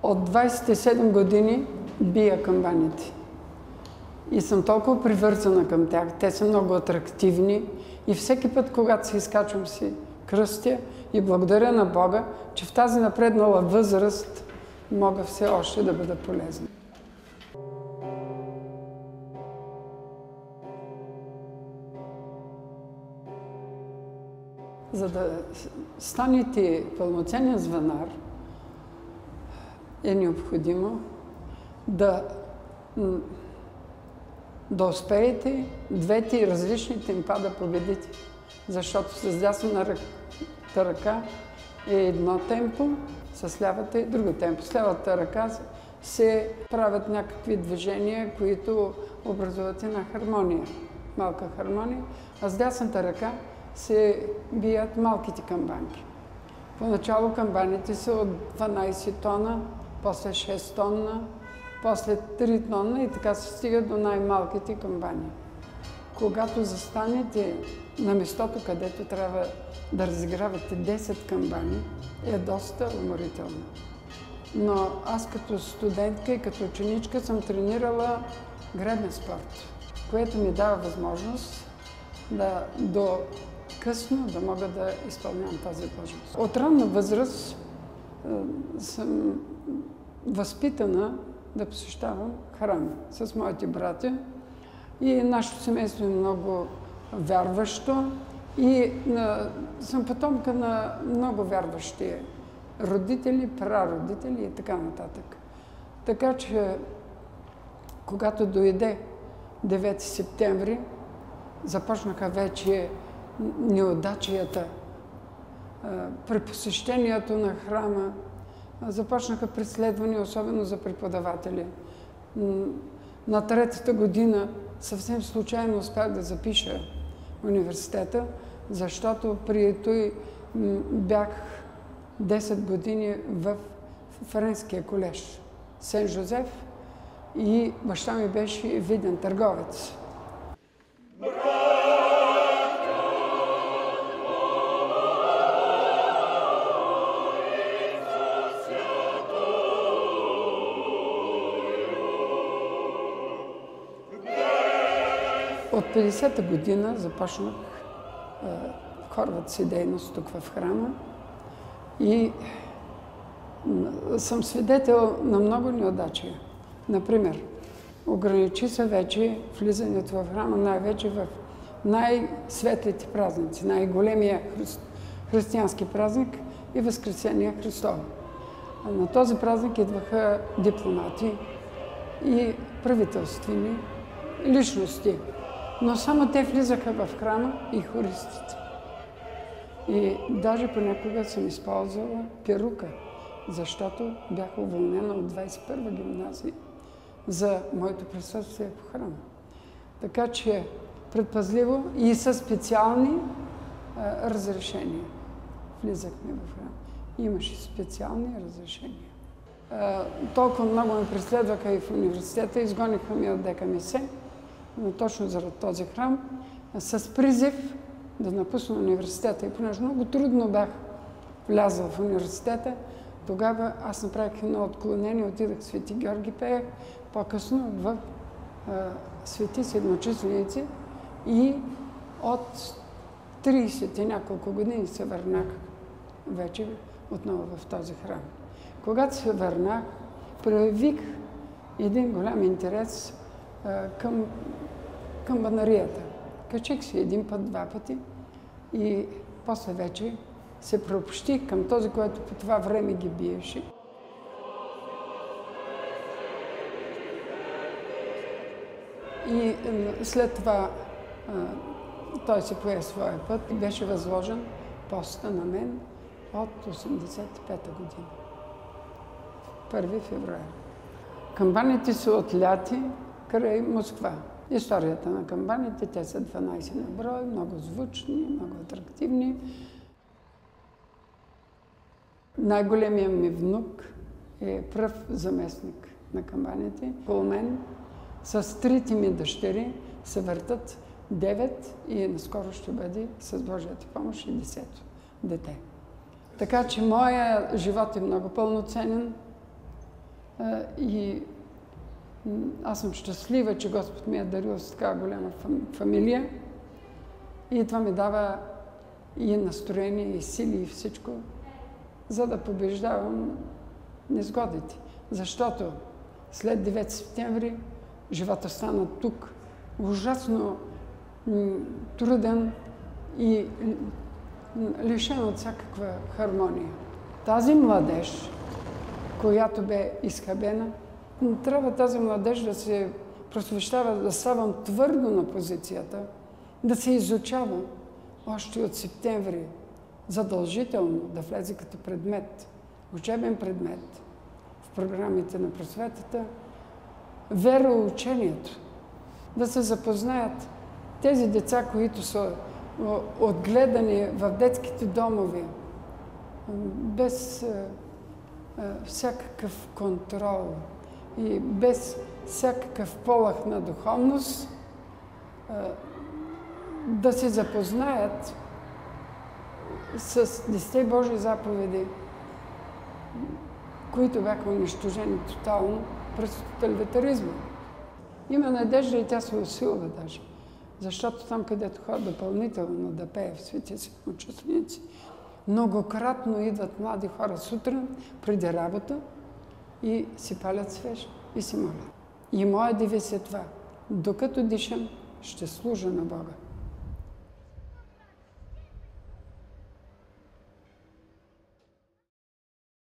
От 27 години бия камбаните. И съм толкова привързана към тях. Те са много атрактивни. И всеки път, когато се изкачвам, си кръстя и благодаря на Бога, че в тази напреднала възраст мога все още да бъда полезна. За да станете пълноценен звънар, е необходимо да успеете двете различни темпа да победите. Защото с дясната ръка е едно темпо, с лявата е друго темпо. С лявата ръка се правят някакви движения, които образуват една хармония, малка хармония, а с дясната ръка се бият малките камбанки. Поначало камбаните са от 12 тона, после 6 тонна, после 3 тонна и така се стига до най-малките камбани. Когато застанете на местото, където трябва да разигравате 10 камбани, е доста уморително. Но аз като студентка и като ученичка съм тренирала гребен спорт, което ми дава възможност до късно да мога да изпълнявам тази длъжност. От ранна възраст съм възпитана да посещавам храм с моите братя и нашето семейство е много вярващо и съм потомка на много вярващи родители, прародители и така нататък. Така че, когато дойде 9 септември, започнаха вече неудачията. При посещението на храма започнаха преследвания, особено за преподаватели. На 3-та година съвсем случайно успях да запиша университета, защото при той бях 10 години в Френския колеж Сен-Жозеф и баща ми беше виден търговец. От 50-та година започнах хорвата си дейност тук в храма и съм свидетел на много неудачи. Например, ограничи се вече влизането в храма най-вече в най-светлите празници, най-големия християнски празник и Възкресение Христово. На този празник идваха дипломати и правителствени личности. Но само те влизаха в храма и хористите. И даже понякога съм използвала перука, защото бях уволнена от 21-а гимназия за моето присъствие по храма. Така че предпазливо и със специални разрешения влизахме в храма. Имаше специални разрешения. Толкова много ме преследваха и в университета, изгониха ми от ДКМС, но точно заради този храм, с призив да напусна университета. И понеже много трудно бях влязла в университета, тогава аз направих едно отклонение, отидах в Свети Георги, пеех, по-късно в Свети Седмочисленици и от 30 и няколко години се върнах вече отново в този храм. Когато се върнах, проявих един голям интерес към камбанарията. Качих се един път, два пъти и после вече се приобщих към този, който по това време ги биеше. И след това той се пое своя път и беше възложен поста на мен от 85-та година. 1 февруари. Камбаните са отляти край Москва. Историята на камбаните, те са 12 на брой, много звучни, много атрактивни. Най-големият ми внук е пръв заместник на камбаните. Около мен с трите ми дъщери се въртат 9 и наскоро ще бъде с Божията помощ и 10-то дете. Така че моя живот е много пълноценен. И аз съм щастлива, че Господ ми е дарил с така голяма фамилия. И това ми дава и настроение, и сили, и всичко, за да побеждавам незгодите. Защото след 9 септември живота стана тук ужасно труден и лишен от всякаква хармония. Тази младеж, която бе изхабена, трябва тази младеж да се просвещава, да ставам твърдо на позицията, да се изучава още от септември, задължително да влезе като предмет, учебен предмет в програмите на просветата, вероучението, да се запознаят тези деца, които са отгледани в детските домове, без всякакъв контрол и без всякакъв полъх на духовност, да се запознаят с 10 Божии заповеди, които бяха унищожени тотално през тоталитаризма. Има надежда и тя се усилва даже. Защото там, където ходят допълнително да пее в свети си участници, многократно идват млади хора сутрин преди работа и си палят свещ и си молят. И моя девиз е това: докато дишам, ще служа на Бога.